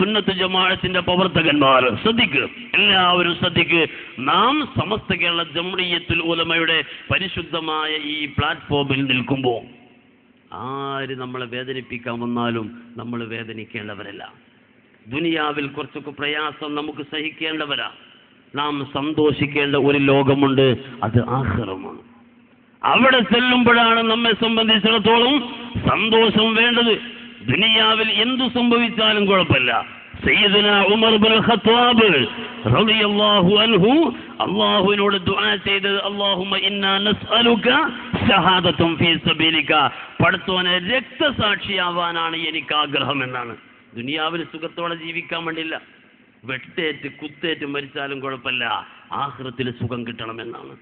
സുന്നത്ത് ജമാഅത്തിന്റെ പ്രവർത്തകന്മാർ ശ്രദ്ധിക്കുക, എല്ലാവരും ശ്രദ്ധിക്കുക. നാം സമസ്ത കേരള ജംഇയ്യത്തുൽ ഉലമയുടെ പരിശുദ്ധമായ ഈ പ്ലാറ്റ്ഫോമിൽ നിൽക്കുമ്പോൾ ആര് നമ്മളെ വേദനിപ്പിക്കാൻ വന്നാലും നമ്മൾ വേദനിക്കേണ്ടവരല്ല. ദുനിയാവിൽ കുറച്ചൊക്കെ പ്രയാസം നമുക്ക് സഹിക്കേണ്ടവരാ. നാം സന്തോഷിക്കേണ്ട ഒരു ലോകമുണ്ട്, അത് ആഖിറമാണ്. അവിടെ ചെല്ലുമ്പോഴാണ് നമ്മെ സംബന്ധിച്ചിടത്തോളം സന്തോഷം വേണ്ടത്. ദുനിയാവിൽ എന്തു സംഭവിച്ചാലും കുഴപ്പമില്ല. സയ്യിദുന ഉമർ ഇബ്നുൽ ഖത്താബ് റളിയല്ലാഹു അൻഹു അല്ലാഹുവിനോട് ദുആ ചെയ്തത്, അല്ലാഹുമ്മ ഇന്നാ നസ്അലുക ഷഹാദത്തുൻ ഫീ സബീലിക, പടച്ചോനെ രക്തസാക്ഷിയാവാനാണ് എനിക്ക് ആഗ്രഹം എന്നാണ്. ദുനിയാവിൽ സുഖത്തോടെ ജീവിക്കാൻ വേണ്ടിയില്ല, വെട്ടേറ്റ് കുത്തേറ്റ് മരിച്ചാലും കുഴപ്പമില്ല, ആഖിറത്തിൽ സുഖം കിട്ടണമെന്നാണ്.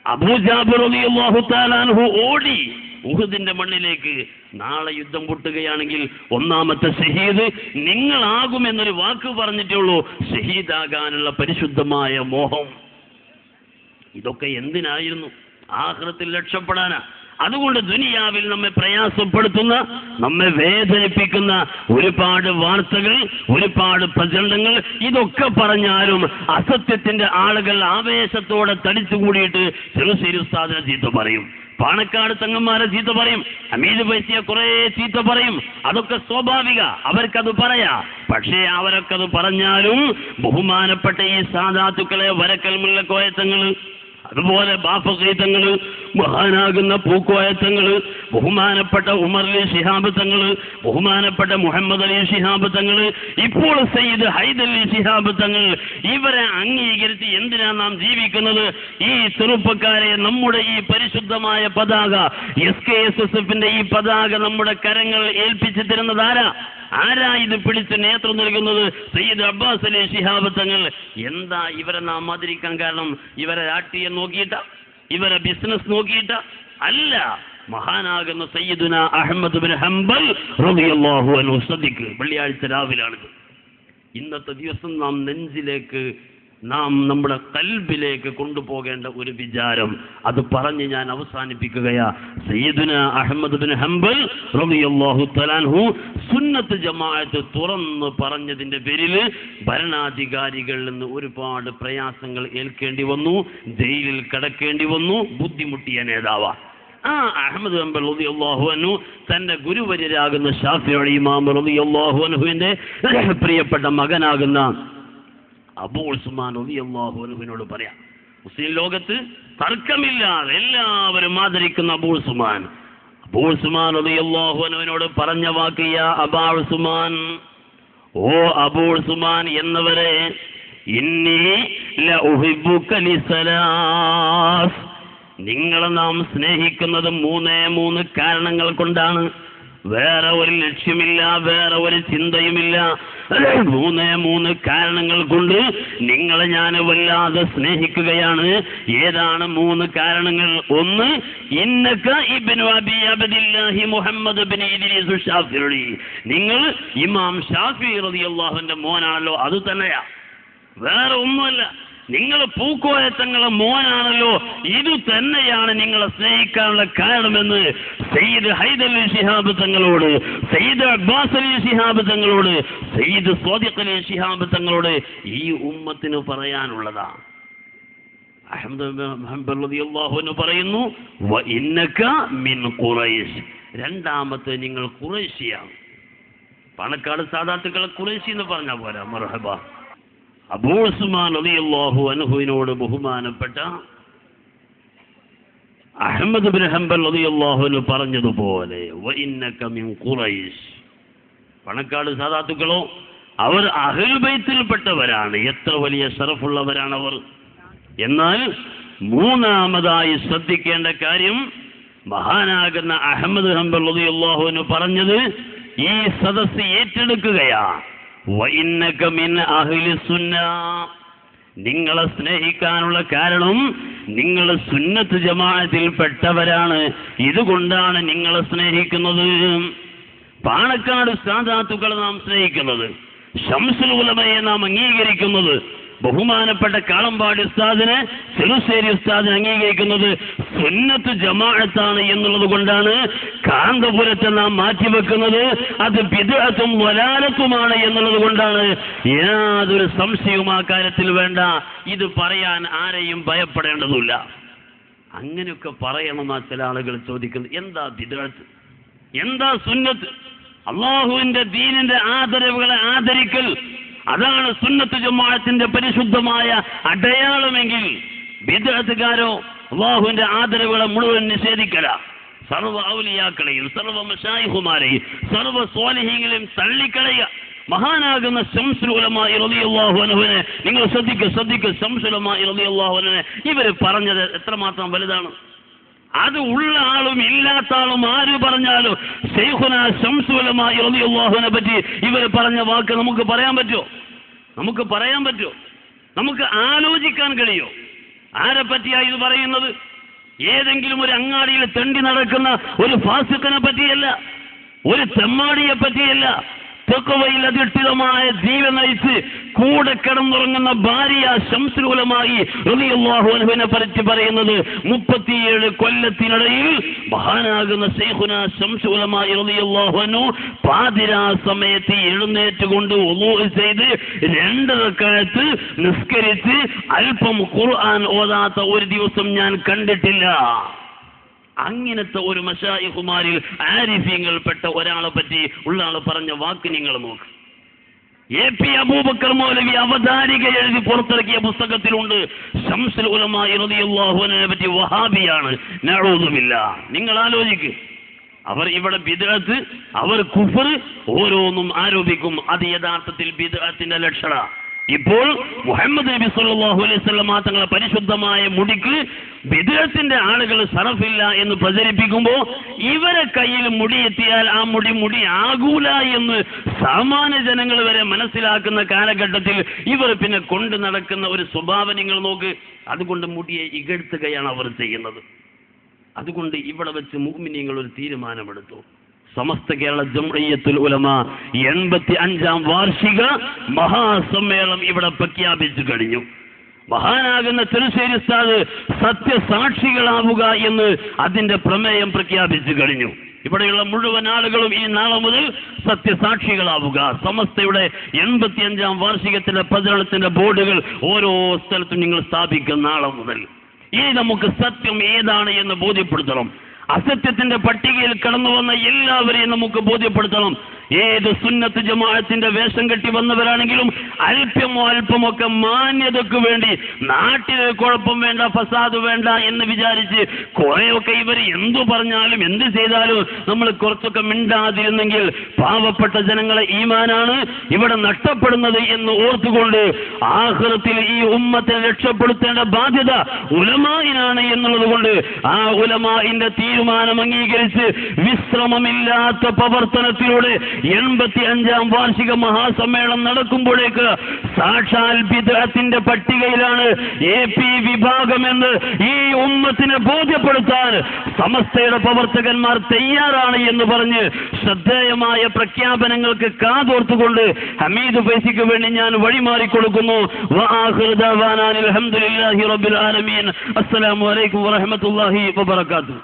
അബൂ ജാബിർ റളിയല്ലാഹു തആല അൻഹു ഓടി ഉഹുദിന്റെ മണ്ണിലേക്ക്. നാളെ യുദ്ധം പൊട്ടുകയാണെങ്കിൽ ഒന്നാമത്തെ ഷഹീദ് നിങ്ങളാകുമെന്നൊരു വാക്ക് പറഞ്ഞിട്ടേ ഉള്ളൂ. ഷഹീദാകാനുള്ള പരിശുദ്ധമായ മോഹം. ഇതൊക്കെ എന്തിനായിരുന്നു? ആഖിറത്തിൽ രക്ഷപ്പെടാനാ. അതുകൊണ്ട് ദുനിയാവിൽ നമ്മെ പ്രയാസപ്പെടുത്തുന്ന, നമ്മെ വേദനിപ്പിക്കുന്ന ഒരുപാട് വാർത്തകൾ, ഒരുപാട് പ്രചരണങ്ങൾ, ഇതൊക്കെ പറഞ്ഞാലും അസത്യത്തിന്റെ ആളുകൾ ആവേശത്തോടെ തടിച്ചുകൂടിയിട്ട് ചെറുശ്ശേരി ഉസ്താദിനെ ചീത്ത പറയും, പാണക്കാട് തങ്ങന്മാരെ ചീത്ത പറയും, അമീദ് പൈസിയെ കുറെ ചീത്ത പറയും. അതൊക്കെ സ്വാഭാവിക, അവർക്കത് പറയാ. പക്ഷേ അവരൊക്കത് പറഞ്ഞാലും ബഹുമാനപ്പെട്ട ഈ സാദാത്തുക്കളെ വരക്കൽ മുല്ലക്കോയത്തങ്ങൾ, അതുപോലെ ബാഫഖീതങ്ങൾ, മഹാനാകുന്ന പൂക്കോയത്തങ്ങൾ, ബഹുമാനപ്പെട്ട ഉമർ അലി ശിഹാബ് തങ്ങൾ, ബഹുമാനപ്പെട്ട മുഹമ്മദ് അലി ശിഹാബ് തങ്ങൾ, ഇപ്പോൾ സയ്യിദ് ഹൈദലി ശിഹാബ് തങ്ങൾ, ഇവരെ അംഗീകരിച്ച് എന്തിനാ നാം ജീവിക്കുന്നത്? ഈ ചെറുപ്പക്കാരെ നമ്മുടെ ഈ പരിശുദ്ധമായ പതാക, SKSSFന്റെ ഈ പതാക നമ്മുടെ കരങ്ങൾ ഏൽപ്പിച്ചു തരുന്നത് ആരാ ഇത് പിടിച്ച് നേതൃത്വം നൽകുന്നത്? സയ്യിദ് അബ്ബാസ് അലി ശിഹാബ് തങ്ങൾ. എന്താ ഇവരെ നാം ആദരിക്കാൻ കാരണം? ഇവരെ രാഷ്ട്രീയം നോക്കിയിട്ട, ഇവരെ ബിസിനസ് നോക്കിയിട്ട അല്ല. മഹാനാകുന്ന സയ്യിദുന അഹ്മദ് ബിൻ ഹംബൽ റളിയല്ലാഹു അൻഹു. ശ്രദ്ധിക്കുക, വെള്ളിയാഴ്ച രാവിലാണിത്. ഇന്നത്തെ ദിവസം നാം നെഞ്ചിലേക്ക്, നാം നമ്മുടെ കൽബിലേക്ക് കൊണ്ടുപോകേണ്ട ഒരു വിചാരം, അത് പറഞ്ഞ് ഞാൻ അവസാനിപ്പിക്കുകയാ. സയ്യിദുന അഹ്മദ് ബിൻ ഹംബൽ റളിയല്ലാഹു തആല അൻഹു സുന്നത്ത് ജമാഅത്ത് തുറന്ന് പറഞ്ഞതിന്റെ പേരിൽ ഭരണാധികാരികളിൽ നിന്ന് ഒരുപാട് പ്രയാസങ്ങൾ ഏൽക്കേണ്ടി വന്നു, ജയിലിൽ കിടക്കേണ്ടി വന്നു, ബുദ്ധിമുട്ടിയ നേതാവാ. അഹ്മദ് ഹംബൽ റളിയല്ലാഹു അൻഹു തന്റെ ഗുരുവര്യരാകുന്ന ശാഫിഈ ഇമാം റളിയല്ലാഹു അൻഹുവിന്റെ പ്രിയപ്പെട്ട മകനാകുന്ന അബൂ ഉസ്മാൻ റളിയല്ലാഹു അൻഹുവിനോട് പറയാം. മുസ്ലിം ലോകത്ത് തർക്കമില്ലാതെ എല്ലാവരും ആദരിക്കുന്ന അബൂ ഉസ്മാൻ റളിയല്ലാഹു അൻഹുവിനോട് പറഞ്ഞ വാക്ക്, യാ അബാ ഉസ്മാൻ, ഓ അബൂ ഉസ്മാൻ എന്നവരെ, ഇന്നി ലഉഹിബ്ബുക ലിസലാസ്, നിങ്ങളെ നാം സ്നേഹിക്കുന്നത് മൂന്ന് കാരണങ്ങൾ കൊണ്ടാണ്. വേറെ ഒരു ലക്ഷ്യമില്ല, വേറെ ഒരു ചിന്തയുമില്ല. മൂന്ന് കാരണങ്ങൾ കൊണ്ട് നിങ്ങളെ ഞാൻ വല്ലാതെ സ്നേഹിക്കുകയാണ്. ഏതാണ് 3 കാരണങ്ങൾ? ഒന്ന്, ഇന്നക ഇബ്നു അബി അബ്ദില്ലാഹി മുഹമ്മദ് ഇബ്നു ഇദ്രീസ് ശാഫിഈ, നിങ്ങൾ ഇമാം ശാഫിഈ റളിയല്ലാഹുവിന്റെ മോനാണല്ലോ, അത് തന്നെയാ, വേറെ ഒന്നുമല്ല. നിങ്ങൾ പൂക്കോയത്തങ്ങളെ മോനാണല്ലോ, ഇത് തന്നെയാണ് നിങ്ങളെ സ്നേഹിക്കാനുള്ള കാരണമെന്ന് സയ്യിദ് ഹൈദലി ശിഹാബ് തങ്ങളോട്, സയ്യിദ് അബ്ബാസ് അലി ശിഹാബ് തങ്ങളോട്, സയ്യിദ് സ്വാദിഖ് അലി ശിഹാബ് തങ്ങളോട് ഈ ഉമ്മത്തിന് പറയാനുള്ളതാ. അഹ്മദ് ഹംബൽ റളിയല്ലാഹു അൻഹു പറയുന്നു, വ ഇന്നക മിൻ ഖുറൈശ്, രണ്ടാമത്തെ നിങ്ങൾ ഖുറൈശിയാണ്. പാണക്കാട് സാദാത്തുക്കളെ ഖുറൈശി എന്ന് പറഞ്ഞാൽ പോരാ, മർഹബ. അബൂ ഉസ്മാൻ റളിയല്ലാഹു അൻഹുവിനോട് ബഹുമാനപ്പെട്ട അഹ്മദ് ബിൻ ഹംബൽ റളിയല്ലാഹു അൻഹു പറഞ്ഞതുപോലെ, വ ഇന്നക മിൻ ഖുറൈശ്, പണക്കാട് സാദാത്തുക്കളോ അവർ അഹ്ലുൽ ബൈത്തിൽപ്പെട്ടവരാണ്, എത്ര വലിയ ശറഫുള്ളവരാണ് അവർ. എന്നാൽ മൂന്നാമതായി ശ്രദ്ധിക്കേണ്ട കാര്യം, മഹാനാകുന്ന അഹ്മദ് ഹംബൽ റളിയല്ലാഹു അൻഹു പറഞ്ഞത് ഈ സദസ്സ് ഏറ്റെടുക്കുകയാ. വഇന്നക മിൻ അഹ്ലി സുന്ന, നിങ്ങളെ സ്നേഹിക്കാനുള്ള കാരണം നിങ്ങൾ സുന്നത്ത് ജമാഅത്തിൽ പെട്ടവരാണ്, ഇതുകൊണ്ടാണ് നിങ്ങളെ സ്നേഹിക്കുന്നത്. പാണക്കാട് സാദാത്തുക്കളെ നാം സ്നേഹിക്കുന്നത്, ശംസുൽ ഉലമയെ നാം അംഗീകരിക്കുന്നത്, ബഹുമാനപ്പെട്ട കാളമ്പാടി ഉസ്താദിനെ ചെറുശ്ശേരി ഉസ്താദിനെ അംഗീകരിക്കുന്നത് സുന്നത്ത് ജമാഅത്താണ് എന്നുള്ളത് കൊണ്ടാണ് കാന്തപുരത്തെ നാം മാറ്റിവെക്കുന്നത് അത് ബിദ്അത്തും വലാലത്തുമാണ് എന്നുള്ളത് കൊണ്ടാണ്. യാതൊരു സംശയവും ആ കാര്യത്തിൽ വേണ്ട. ഇത് പറയാൻ ആരെയും ഭയപ്പെടേണ്ടതില്ല. അങ്ങനെയൊക്കെ പറയണമെന്നാ ചില ആളുകൾ ചോദിക്കുന്നത്. എന്താ ബിദ്അത്ത്, എന്താ സുന്നത്ത്? അള്ളാഹുവിന്റെ ദീനിന്റെ ആദരവുകളെ ആദരിക്കൽ, അതാണ് സുന്നത്ത് ജമാഅത്തിന്റെ പരിശുദ്ധമായ അടയാളമെങ്കിൽ ബിദ്അത്തുകാരോ അള്ളാഹുവിന്റെ ആദരവുകളെ മുഴുവൻ നിഷേധിക്കല. സർവ്വ ഔലിയാക്കളെയും സർവ്വ മശായിഖുമാരെയും സർവ്വ സ്വാലിഹീങ്ങളെയും തള്ളിക്കളയുക. മഹാനാകുന്ന ശംസുൽ ഉലമാഇ റളിയല്ലാഹു അൻഹുവിനെ നിങ്ങൾ ശ്രദ്ധിക്കുക. ശംസുൽ ഉലമാഇ റളിയല്ലാഹു അൻഹുവിനെ ഇവർ പറഞ്ഞത് എത്രമാത്രം വലുതാണ്. അത് ഉള്ള ആളും ഇല്ലാത്ത ആളും ആര് പറഞ്ഞാലും ശൈഖുന ശംസുൽ ഉലമാഇ റളിയല്ലാഹു അൻഹുവിനെ പറ്റി ഇവർ പറഞ്ഞ വാക്ക് നമുക്ക് പറയാൻ പറ്റുമോ? നമുക്ക് ആലോചിക്കാൻ കഴിയോ? ആരെ പറ്റിയാ ഇത് പറയുന്നത്? ഏതെങ്കിലും ഒരു അങ്ങാടിയിൽ തെണ്ടി നടക്കുന്ന ഒരു ഫാസിഖിനെ പറ്റിയല്ല, ഒരു തെമ്മാടിയെ പറ്റിയല്ല. തെക്കുവയിൽ അധിഷ്ഠിതമായ ജീവൻ നയിച്ച് കൂടെ കിടന്നുറങ്ങുന്ന ഭാര്യ ശംസുൽ ഉലമാഇ റളിയല്ലാഹു അൻഹുവിനെ പറ്റി പറയുന്നത് 37 കൊല്ലത്തിനിടയിൽ മഹാനാകുന്ന ശൈഖുന ശംസുൽ ഉലമാഇ റളിയല്ലാഹു അൻഹു പാതിരാ സമയത്ത് എഴുന്നേറ്റുകൊണ്ട് വുളൂ ചെയ്ത് 2 റക്അത്ത് നിസ്കരിച്ച് അല്പം ഖുർആൻ ഓതാത്ത ഒരു ദിവസം ഞാൻ കണ്ടിട്ടില്ല. അങ്ങനത്തെ ഒരു മശായിഖുമാരിൽ ആരിഫീങ്ങൾപ്പെട്ട ഒരാളെ പറ്റി ഉള്ള ആൾ പറഞ്ഞ വാക്ക് നിങ്ങൾ നോക്ക്. AP അബൂബക്കർ മൗലവി അവതാരിക എഴുതി പുറത്തിറക്കിയ പുസ്തകത്തിലുണ്ട് ശംസുൽ ഉലമാഇ റളിയല്ലാഹു അൻഹുവിനെ പറ്റി വഹാബിയാണ്. നഊദുബില്ലാഹ്. നിങ്ങൾ ആലോചിക്ക്. അവർ ഇവിടെ ബിദ്അത്ത്, അവർ കുഫർ ഓരോന്നും ആരോപിക്കും. അത് യഥാർത്ഥത്തിൽ ബിദ്അത്തിന്റെ ലക്ഷണ. ഇപ്പോൾ മുഹമ്മദ് നബി സല്ലല്ലാഹു അലൈഹി വസല്ലം തങ്ങളുടെ പരിശുദ്ധമായ മുടിക്ക് ബിദ്അത്തിന്റെ ആളുകൾ സറഫില്ല എന്ന് പ്രചരിപ്പിക്കുമ്പോൾ ഇവരെ കയ്യിൽ മുടിയെത്തിയാൽ ആ മുടി ആകൂല എന്ന് സാമാന്യ ജനങ്ങൾ വരെ മനസ്സിലാക്കുന്ന കാലഘട്ടത്തിൽ ഇവർ പിന്നെ കൊണ്ട് നടക്കുന്ന ഒരു സ്വഭാവം നിങ്ങൾ നോക്ക്. അതുകൊണ്ട് മുടിയെ ഇകഴ്ത്തുകയാണ് അവർ ചെയ്യുന്നത്. അതുകൊണ്ട് ഇവിടെ വെച്ച് മുഅ്മിനീങ്ങൾ ഒരു തീരുമാനമെടുത്തു. സമസ്ത കേരള ജംഇയ്യത്തുൽ ഉലമ 85ാം വാർഷിക മഹാസമ്മേളനം ഇവിടെ പ്രഖ്യാപിച്ചു കഴിഞ്ഞു. മഹാനാകുന്ന ചെറുശ്ശേരി ഉസ്താദ് സത്യസാക്ഷികളാവുക എന്ന് അതിന്റെ പ്രമേയം പ്രഖ്യാപിച്ചു കഴിഞ്ഞു. ഇവിടെയുള്ള മുഴുവൻ ആളുകളും ഈ നാളെ മുതൽ സത്യസാക്ഷികളാവുക. സമസ്തയുടെ 85ാം വാർഷികത്തിന്റെ പ്രചരണത്തിന്റെ ബോർഡുകൾ ഓരോ സ്ഥലത്തും നിങ്ങൾ സ്ഥാപിക്കുന്ന നാളെ മുതൽ ഇനി നമുക്ക് സത്യം ഏതാണ് എന്ന് ബോധ്യപ്പെടുത്തണം. അസത്യത്തിന്റെ പട്ടികയിൽ കടന്നു വന്ന എല്ലാവരെയും നമുക്ക് ബോധ്യപ്പെടുത്തണം. ഏത് സുന്നത്ത് ജമാഅത്തിന്റെ വേഷം കെട്ടി വന്നവരാണെങ്കിലും അല്പമൊക്കെ മാന്യതയ്ക്ക് വേണ്ടി നാട്ടിൽ കുഴപ്പം വേണ്ട, ഫസാദ് വേണ്ട എന്ന് വിചാരിച്ച് കുറെയൊക്കെ ഇവർ എന്തു പറഞ്ഞാലും എന്ത് ചെയ്താലും നമ്മൾ കുറച്ചൊക്കെ മിണ്ടാതിരുന്നെങ്കിൽ പാവപ്പെട്ട ജനങ്ങളെ ഈമാനാണ് ഇവിടെ നഷ്ടപ്പെടുന്നത് എന്ന് ഓർത്തുകൊണ്ട് ആഖിറത്തിൽ ഈ ഉമ്മത്തെ രക്ഷപ്പെടുത്തേണ്ട ബാധ്യത ഉലമായിനാണ് എന്നുള്ളത് കൊണ്ട് ആ ഉലമായിന്റെ തീരുമാനം അംഗീകരിച്ച് വിശ്രമമില്ലാത്ത പ്രവർത്തനത്തിലൂടെ 85ാം വാർഷിക മഹാസമ്മേളനം നടക്കുമ്പോഴേക്ക് സാക്ഷാൽ ബിദ്അത്തിന്റെ പട്ടികയിലാണ് AP വിഭാഗമെന്ന് ഈ ഉമ്മത്തിനെ ബോധ്യപ്പെടുത്താൻ സമസ്തയുടെ പ്രവർത്തകന്മാർ തയ്യാറാണ് എന്ന് പറഞ്ഞ് ശ്രദ്ധേയമായ പ്രഖ്യാപനങ്ങൾക്ക് കാതോർത്തുകൊണ്ട് ഹമീദ് ഫൈസിക്ക് വേണ്ടി ഞാൻ വഴിമാറിക്കൊടുക്കുന്നു. വആഖിറു ദഅവാനാ അൽഹംദുലില്ലാഹി റബ്ബിൽ ആലമീൻ. അസ്സലാമു അലൈക്കും വറഹ്മത്തുള്ളാഹി വബറകാതുഹു.